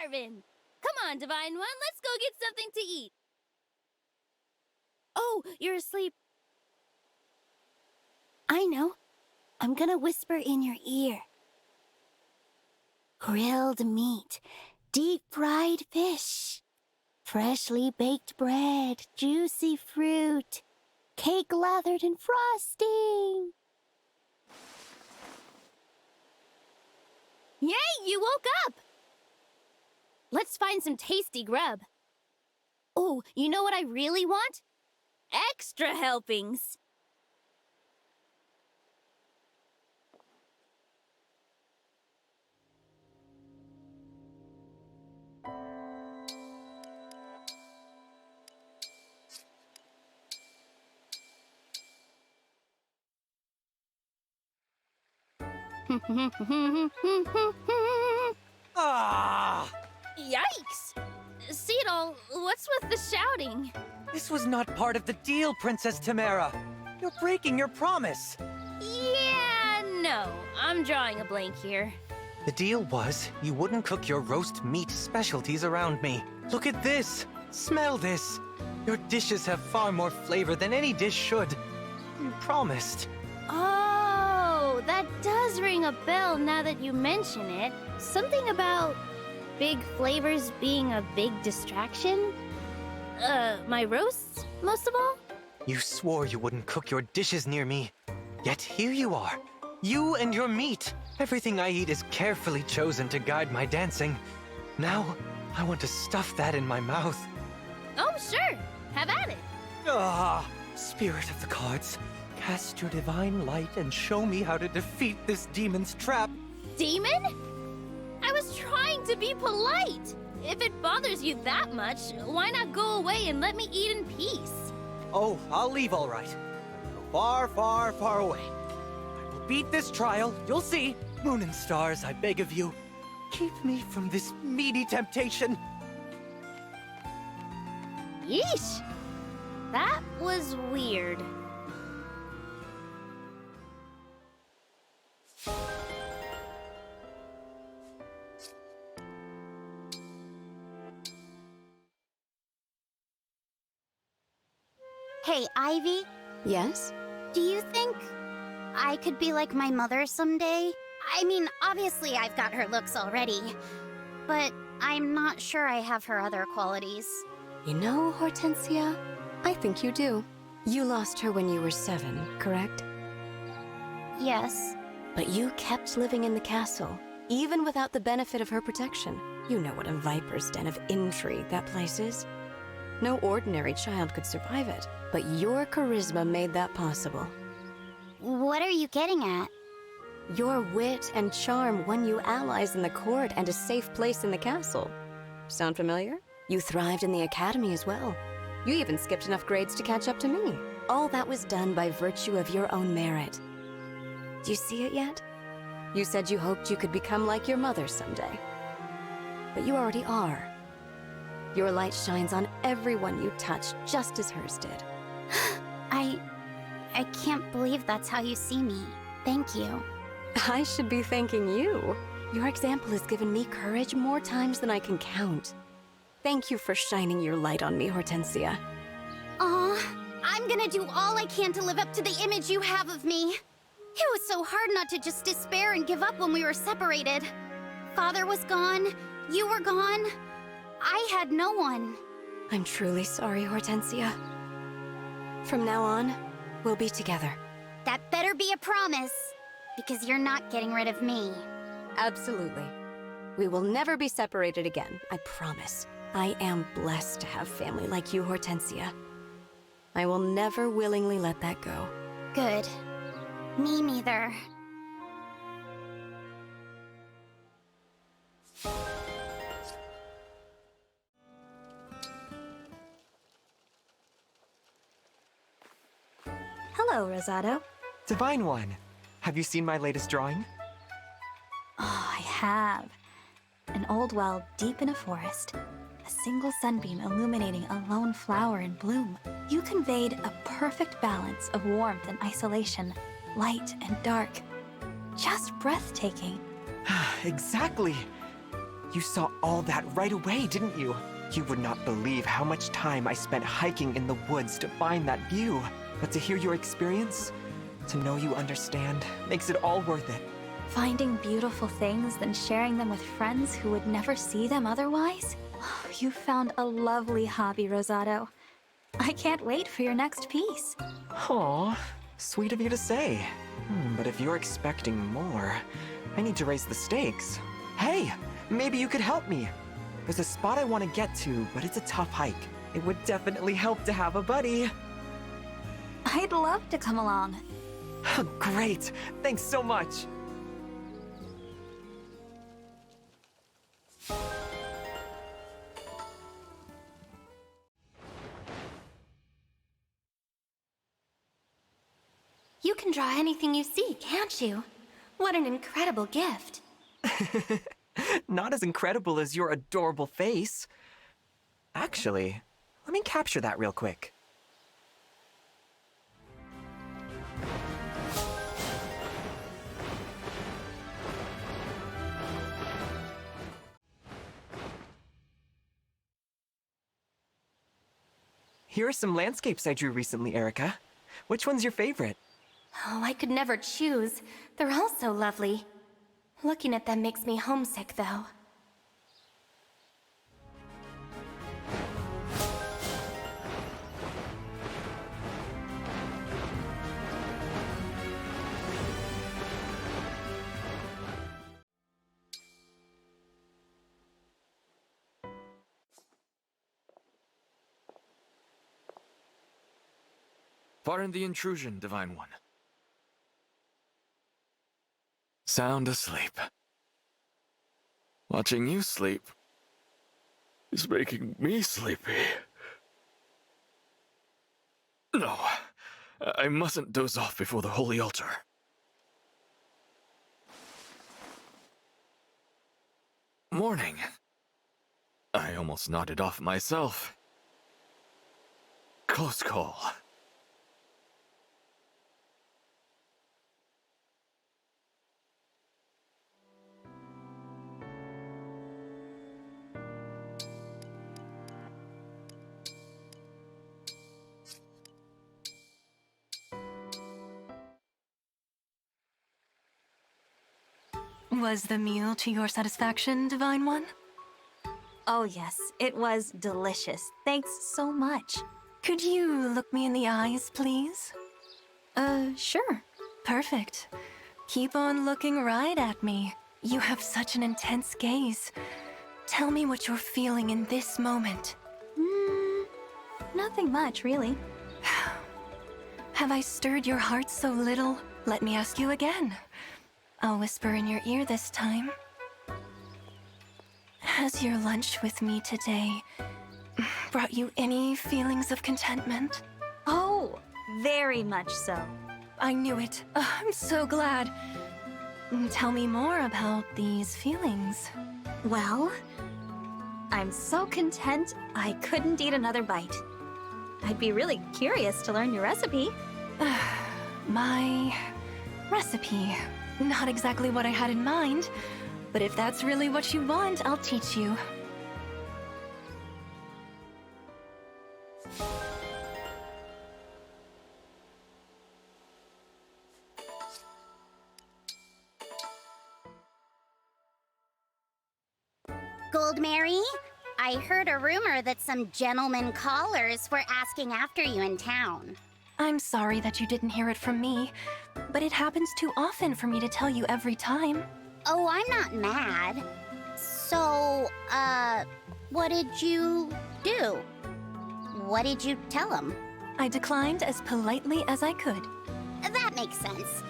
starving. Come on, Divine One, let's go get something to eat. Oh, you're asleep. I know. I'm gonna whisper in your ear. Grilled meat, deep-fried fish, freshly baked bread, juicy fruit, cake lathered in frosting. Yay, you woke up! Let's find some tasty grub. Oh, you know what I really want? Extra helpings. Ah! Yikes! Seedle, what's with the shouting? This was not part of the deal, Princess Tamara. You're breaking your promise. Yeah, no. I'm drawing a blank here. The deal was you wouldn't cook your roast meat specialties around me. Look at this. Smell this. Your dishes have far more flavor than any dish should. You promised. Oh, that does ring a bell now that you mention it. Something about big flavors being a big distraction? My roasts, most of all? You swore you wouldn't cook your dishes near me. Yet here you are. You and your meat. Everything I eat is carefully chosen to guide my dancing. Now, I want to stuff that in my mouth. Oh, sure. Have at it. Ah, Spirit of the Cards. Cast your divine light and show me how to defeat this demon's trap. Demon? I was trying to be polite. If it bothers you that much, why not go away and let me eat in peace? Oh, I'll leave all right. I'll go far, far, far away. I will beat this trial, you'll see. Moon and stars, I beg of you. Keep me from this meaty temptation. Yeesh. That was weird. Hey, Ivy, Yes? do you think I could be like my mother someday? I mean, obviously I've got her looks already, but I'm not sure I have her other qualities. You know, Hortensia, I think you do. You lost her when you were 7, correct? Yes. But you kept living in the castle, even without the benefit of her protection. You know what a viper's den of intrigue that place is. No ordinary child could survive it, but your charisma made that possible. What are you getting at? Your wit and charm won you allies in the court and a safe place in the castle. Sound familiar? You thrived in the academy as well. You even skipped enough grades to catch up to me. All that was done by virtue of your own merit. Do you see it yet? You said you hoped you could become like your mother someday. But you already are. Your light shines on everyone you touch, just as hers did. I can't believe that's how you see me. Thank you. I should be thanking you. Your example has given me courage more times than I can count. Thank you for shining your light on me, Hortensia. Aw, I'm gonna do all I can to live up to the image you have of me. It was so hard not to just despair and give up when we were separated. Father was gone, you were gone. I had no one. I'm truly sorry, Hortensia. From now on, we'll be together. That better be a promise, because you're not getting rid of me. Absolutely. We will never be separated again, I promise. I am blessed to have family like you, Hortensia. I will never willingly let that go. Good. Me neither. Hello, Rosado. Divine One, have you seen my latest drawing? Oh, I have. An old well deep in a forest. A single sunbeam illuminating a lone flower in bloom. You conveyed a perfect balance of warmth and isolation, light and dark. Just breathtaking. Exactly. You saw all that right away, didn't you? You would not believe how much time I spent hiking in the woods to find that view. But to hear your experience, to know you understand, makes it all worth it. Finding beautiful things, then sharing them with friends who would never see them otherwise? Oh, you found a lovely hobby, Rosado. I can't wait for your next piece. Aw, sweet of you to say. But if you're expecting more, I need to raise the stakes. Hey, maybe you could help me. There's a spot I want to get to, but it's a tough hike. It would definitely help to have a buddy. I'd love to come along. Great, thanks so much. You can draw anything you see, can't you? What an incredible gift. Not as incredible as your adorable face. Actually, let me capture that real quick. Here are some landscapes I drew recently, Erica. Which one's your favorite? Oh, I could never choose. They're all so lovely. Looking at them makes me homesick, though. Pardon the intrusion, Divine One. Sound asleep. Watching you sleep is making me sleepy. No, I mustn't doze off before the holy altar. Morning. I almost nodded off myself. Close call. Was the meal to your satisfaction, Divine One? Oh yes, it was delicious. Thanks so much. Could you look me in the eyes, please? Sure. Perfect. Keep on looking right at me. You have such an intense gaze. Tell me what you're feeling in this moment. Nothing much, really. Have I stirred your heart so little? Let me ask you again. I'll whisper in your ear this time. Has your lunch with me today brought you any feelings of contentment? Oh, very much so. I knew it. I'm so glad. Tell me more about these feelings. Well, I'm so content I couldn't eat another bite. I'd be really curious to learn your recipe. My recipe. Not exactly what I had in mind, but if that's really what you want, I'll teach you. Goldmary, I heard a rumor that some gentlemen callers were asking after you in town. I'm sorry that you didn't hear it from me, but it happens too often for me to tell you every time. Oh, I'm not mad. So, what did you do? What did you tell them? I declined as politely as I could. That makes sense.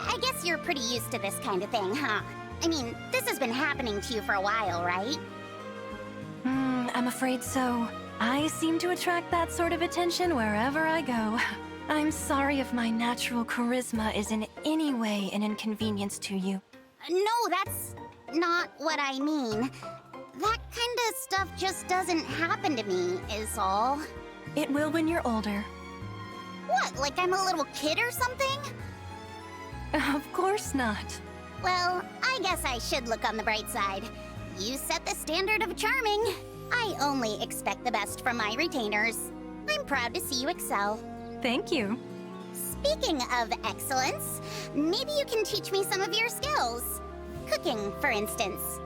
I guess you're pretty used to this kind of thing, huh? I mean, this has been happening to you for a while, right? I'm afraid so. I seem to attract that sort of attention wherever I go. I'm sorry if my natural charisma is in any way an inconvenience to you. No, that's not what I mean. That kind of stuff just doesn't happen to me, is all. It will when you're older. What, like I'm a little kid or something? Of course not. Well, I guess I should look on the bright side. You set the standard of charming. I only expect the best from my retainers. I'm proud to see you excel. Thank you. Speaking of excellence, maybe you can teach me some of your skills. Cooking, for instance.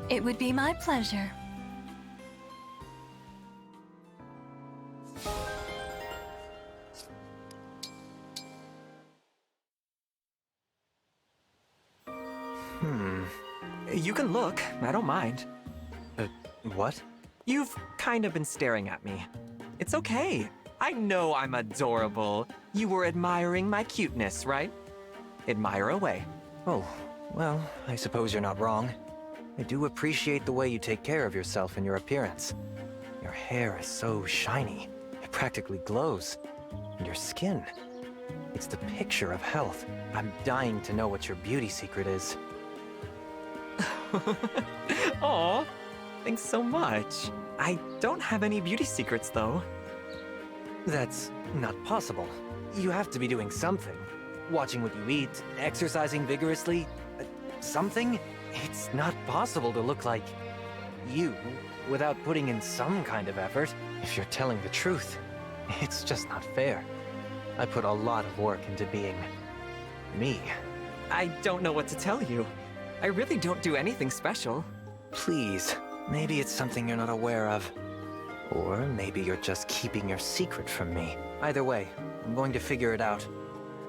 It would be my pleasure. You can look, I don't mind. What? You've kind of been staring at me. It's okay. I know I'm adorable. You were admiring my cuteness, right? Admire away. Oh, well, I suppose you're not wrong. I do appreciate the way you take care of yourself and your appearance. Your hair is so shiny. It practically glows. And your skin. It's the picture of health. I'm dying to know what your beauty secret is. Aw, thanks so much. I don't have any beauty secrets, though. That's not possible. You have to be doing something. Watching what you eat, exercising vigorously, something? It's not possible to look like you without putting in some kind of effort. If you're telling the truth, it's just not fair. I put a lot of work into being me. I don't know what to tell you. I really don't do anything special. Please, maybe it's something you're not aware of. Or maybe you're just keeping your secret from me. Either way, I'm going to figure it out.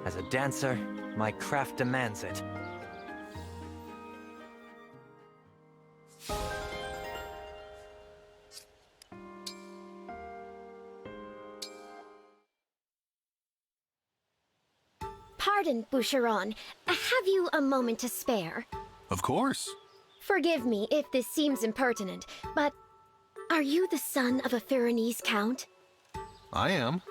As a dancer, my craft demands it. Pardon, Boucheron. Have you a moment to spare? Of course. Forgive me if this seems impertinent, but are you the son of a Pyrenees count? I am.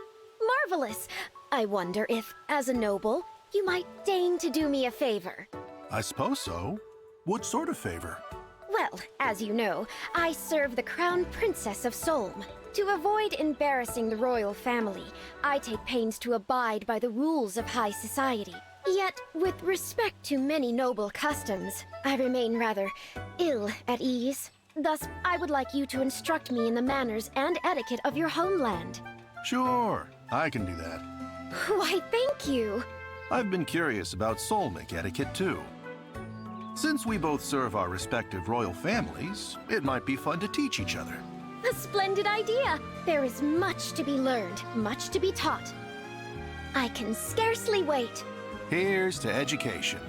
Marvelous! I wonder if, as a noble, you might deign to do me a favor. I suppose so. What sort of favor? Well, as you know, I serve the Crown Princess of Solm. To avoid embarrassing the royal family, I take pains to abide by the rules of high society. Yet, with respect to many noble customs, I remain rather ill at ease. Thus, I would like you to instruct me in the manners and etiquette of your homeland. Sure, I can do that. Why, thank you. I've been curious about Solmic etiquette too. Since we both serve our respective royal families, it might be fun to teach each other. A splendid idea. There is much to be learned, much to be taught. I can scarcely wait. Here's to education.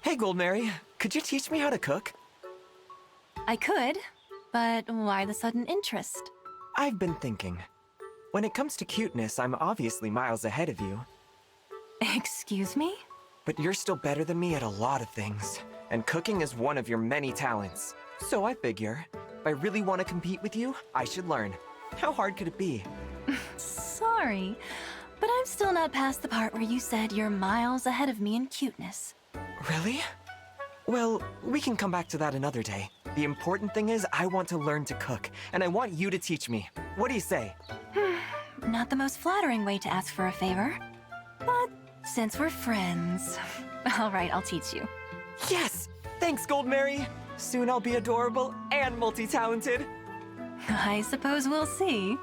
Hey, Goldmary, could you teach me how to cook? I could, but why the sudden interest? I've been thinking. When it comes to cuteness, I'm obviously miles ahead of you. Excuse me? But you're still better than me at a lot of things. And cooking is one of your many talents. So I figure, if I really want to compete with you, I should learn. How hard could it be? Sorry, but I'm still not past the part where you said you're miles ahead of me in cuteness. Really? Well, we can come back to that another day. The important thing is I want to learn to cook, and I want you to teach me. What do you say? Not the most flattering way to ask for a favor. But since we're friends, all right, I'll teach you. Yes! Thanks, Goldmary! Soon I'll be adorable and multi-talented. I suppose we'll see.